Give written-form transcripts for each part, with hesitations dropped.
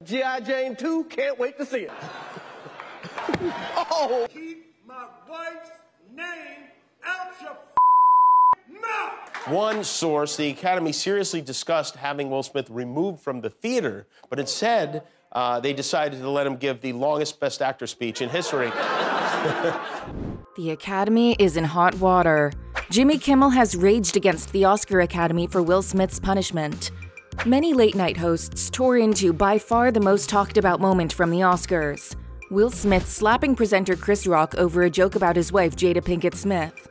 G.I. Jane 2, can't wait to see it. Oh! Keep my wife's name out your mouth! One source, the Academy seriously discussed having Will Smith removed from the theater, but instead, they decided to let him give the longest Best Actor speech in history. The Academy is in hot water. Jimmy Kimmel has raged against the Oscar Academy for Will Smith's punishment. Many late-night hosts tore into by far the most talked-about moment from the Oscars: Will Smith slapping presenter Chris Rock over a joke about his wife, Jada Pinkett Smith.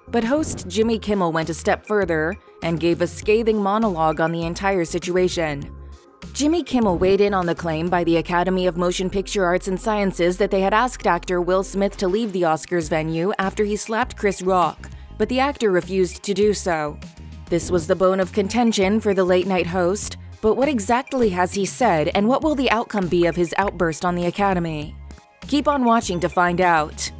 But host Jimmy Kimmel went a step further and gave a scathing monologue on the entire situation. Jimmy Kimmel weighed in on the claim by the Academy of Motion Picture Arts and Sciences that they had asked actor Will Smith to leave the Oscars venue after he slapped Chris Rock, but the actor refused to do so. This was the bone of contention for the late-night host, but what exactly has he said, and what will the outcome be of his outburst on the Academy? Keep on watching to find out.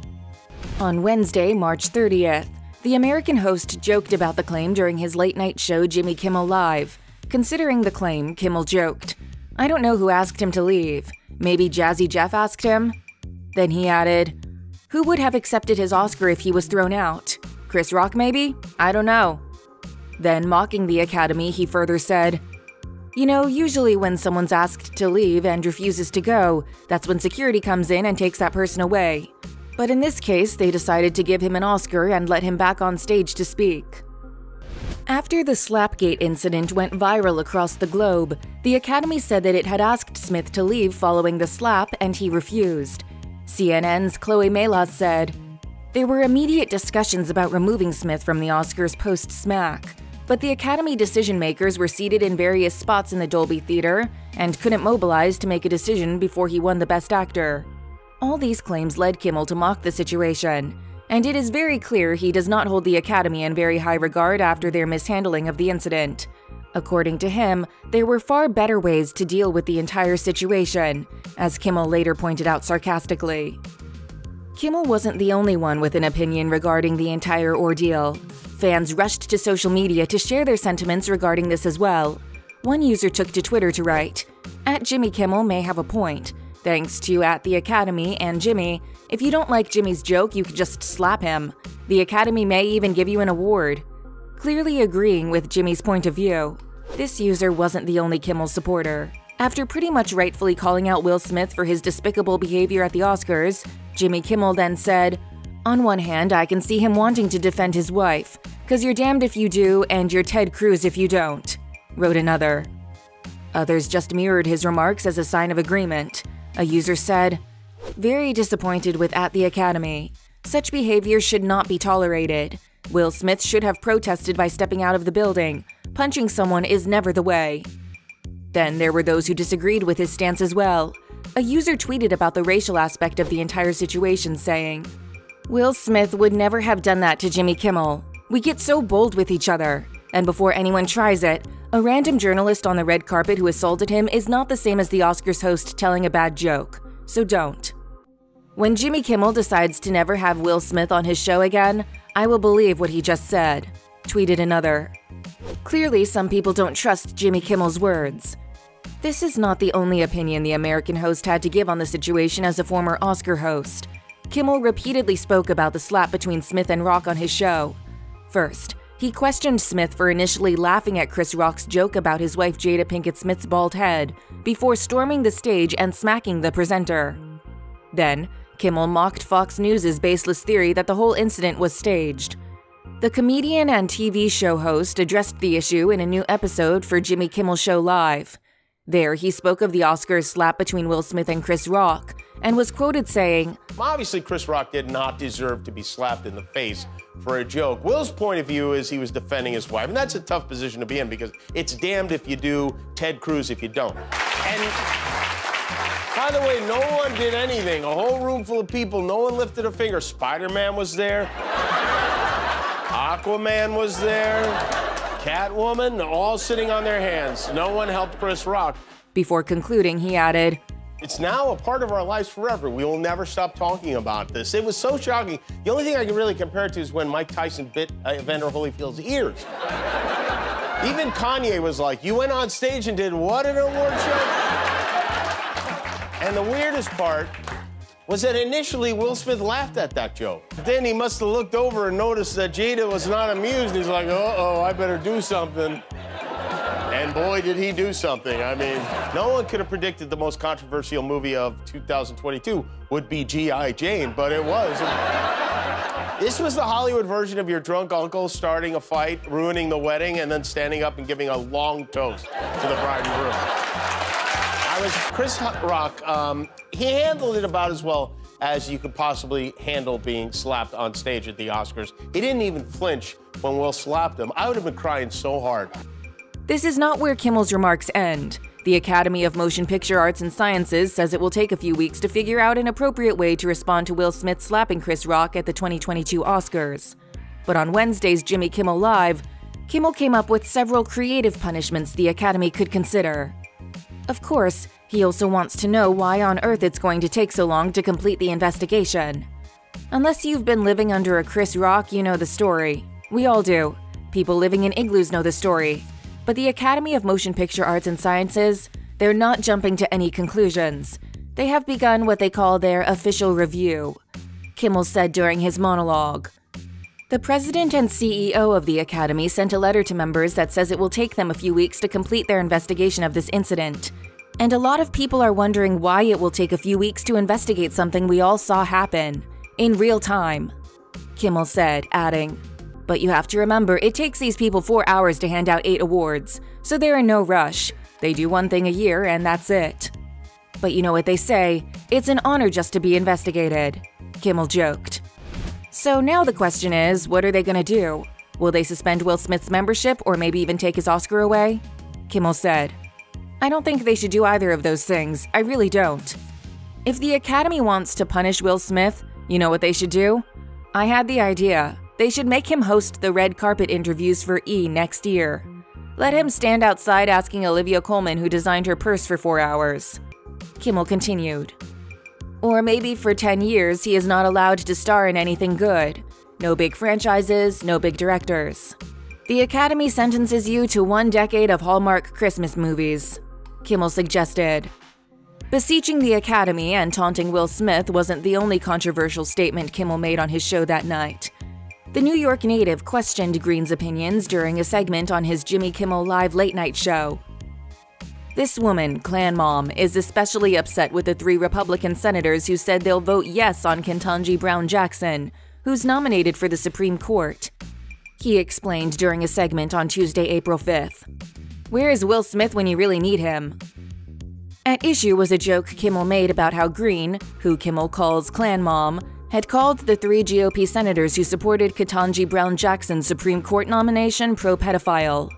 On Wednesday, March 30th, the American host joked about the claim during his late-night show Jimmy Kimmel Live. Considering the claim, Kimmel joked, "I don't know who asked him to leave. Maybe Jazzy Jeff asked him?" Then he added, "Who would have accepted his Oscar if he was thrown out? Chris Rock, maybe? I don't know." Then, mocking the Academy, he further said, "You know, usually when someone's asked to leave and refuses to go, that's when security comes in and takes that person away. But in this case, they decided to give him an Oscar and let him back on stage to speak." After the Slapgate incident went viral across the globe, the Academy said that it had asked Smith to leave following the slap and he refused. CNN's Chloe Melas said, "There were immediate discussions about removing Smith from the Oscars post-smack, but the Academy decision-makers were seated in various spots in the Dolby Theater and couldn't mobilize to make a decision before he won the Best Actor." All these claims led Kimmel to mock the situation, and it is very clear he does not hold the Academy in very high regard after their mishandling of the incident. According to him, there were far better ways to deal with the entire situation, as Kimmel later pointed out sarcastically. Kimmel wasn't the only one with an opinion regarding the entire ordeal. Fans rushed to social media to share their sentiments regarding this as well. One user took to Twitter to write, "Jimmy Kimmel may have a point. Thanks to @the Academy and Jimmy. If you don't like Jimmy's joke, you could just slap him. The Academy may even give you an award." Clearly agreeing with Jimmy's point of view. This user wasn't the only Kimmel supporter. After pretty much rightfully calling out Will Smith for his despicable behavior at the Oscars, Jimmy Kimmel then said, "On one hand, I can see him wanting to defend his wife, 'cause you're damned if you do and you're Ted Cruz if you don't," wrote another. Others just mirrored his remarks as a sign of agreement. A user said, "Very disappointed with @the Academy. Such behavior should not be tolerated. Will Smith should have protested by stepping out of the building. Punching someone is never the way." Then there were those who disagreed with his stance as well. A user tweeted about the racial aspect of the entire situation, saying, "Will Smith would never have done that to Jimmy Kimmel. We get so bold with each other. And before anyone tries it, a random journalist on the red carpet who assaulted him is not the same as the Oscars host telling a bad joke. So don't." When Jimmy Kimmel decides to never have Will Smith on his show again, I will believe what he just said, tweeted another. Clearly, some people don't trust Jimmy Kimmel's words. This is not the only opinion the American host had to give on the situation as a former Oscar host. Kimmel repeatedly spoke about the slap between Smith and Rock on his show. First, he questioned Smith for initially laughing at Chris Rock's joke about his wife Jada Pinkett Smith's bald head, before storming the stage and smacking the presenter. Then, Kimmel mocked Fox News' baseless theory that the whole incident was staged. The comedian and TV show host addressed the issue in a new episode for Jimmy Kimmel Show Live. There, he spoke of the Oscars slap between Will Smith and Chris Rock, and was quoted saying, Obviously, Chris Rock did not deserve to be slapped in the face for a joke. Will's point of view is he was defending his wife, and that's a tough position to be in because it's damned if you do, Ted Cruz if you don't. And by the way, no one did anything. A whole room full of people, no one lifted a finger. Spider-Man was there. Aquaman was there. Catwoman, all sitting on their hands. No one helped Chris Rock. Before concluding, he added, "It's now a part of our lives forever. We will never stop talking about this." It was so shocking. The only thing I can really compare it to is when Mike Tyson bit Evander Holyfield's ears. Even Kanye was like, "You went on stage and did what at an award show?" And the weirdest part was that initially Will Smith laughed at that joke. Then he must have looked over and noticed that Jada was not amused. He's like, uh-oh, I better do something. And boy, did he do something. I mean, no one could have predicted the most controversial movie of 2022 would be G.I. Jane, but it was. This was the Hollywood version of your drunk uncle starting a fight, ruining the wedding, and then standing up and giving a long toast to the bride and groom. Chris Rock, he handled it about as well as you could possibly handle being slapped on stage at the Oscars. He didn't even flinch when Will slapped him. I would have been crying so hard. This is not where Kimmel's remarks end. The Academy of Motion Picture Arts and Sciences says it will take a few weeks to figure out an appropriate way to respond to Will Smith slapping Chris Rock at the 2022 Oscars. But on Wednesday's Jimmy Kimmel Live, Kimmel came up with several creative punishments the Academy could consider. Of course, he also wants to know why on earth it's going to take so long to complete the investigation. Unless you've been living under a Chris Rock, you know the story. We all do. People living in igloos know the story. But the Academy of Motion Picture Arts and Sciences, they're not jumping to any conclusions. They have begun what they call their official review. Kimmel said during his monologue. The president and CEO of the Academy sent a letter to members that says it will take them a few weeks to complete their investigation of this incident. And a lot of people are wondering why it will take a few weeks to investigate something we all saw happen, in real time. Kimmel said, adding, "But you have to remember, it takes these people 4 hours to hand out 8 awards, so they're in no rush. They do one thing a year and that's it." But you know what they say, it's an honor just to be investigated, Kimmel joked. So now the question is, what are they gonna do? Will they suspend Will Smith's membership or maybe even take his Oscar away? Kimmel said, "I don't think they should do either of those things, I really don't. If the Academy wants to punish Will Smith, you know what they should do? I had the idea. They should make him host the red carpet interviews for E! Next year. Let him stand outside asking Olivia Colman who designed her purse for 4 hours." Kimmel continued. Or maybe for 10 years he is not allowed to star in anything good. No big franchises, no big directors. The Academy sentences you to 1 decade of Hallmark Christmas movies, Kimmel suggested. Beseeching the Academy and taunting Will Smith wasn't the only controversial statement Kimmel made on his show that night. The New York native questioned Green's opinions during a segment on his Jimmy Kimmel Live late-night show. This woman, Klan Mom, is especially upset with the 3 Republican senators who said they'll vote yes on Ketanji Brown Jackson, who's nominated for the Supreme Court. He explained during a segment on Tuesday, April 5th. Where is Will Smith when you really need him? At issue was a joke Kimmel made about how Green, who Kimmel calls Klan Mom, had called the 3 GOP senators who supported Ketanji Brown Jackson's Supreme Court nomination pro-pedophile.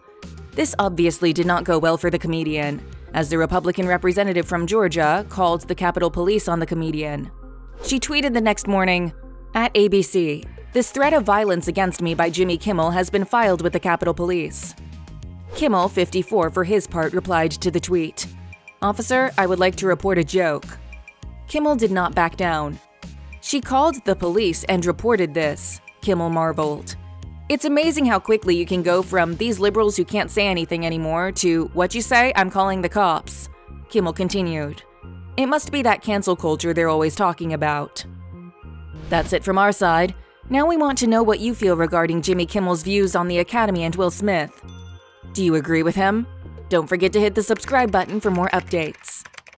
This obviously did not go well for the comedian, as the Republican representative from Georgia called the Capitol Police on the comedian. She tweeted the next morning, "At ABC, this threat of violence against me by Jimmy Kimmel has been filed with the Capitol Police." Kimmel, 54, for his part replied to the tweet, "Officer, I would like to report a joke." Kimmel did not back down. "She called the police and reported this," Kimmel marveled. It's amazing how quickly you can go from these liberals who can't say anything anymore to, "What you say? I'm calling the cops," Kimmel continued. It must be that cancel culture they're always talking about. That's it from our side. Now we want to know what you feel regarding Jimmy Kimmel's views on the Academy and Will Smith. Do you agree with him? Don't forget to hit the subscribe button for more updates.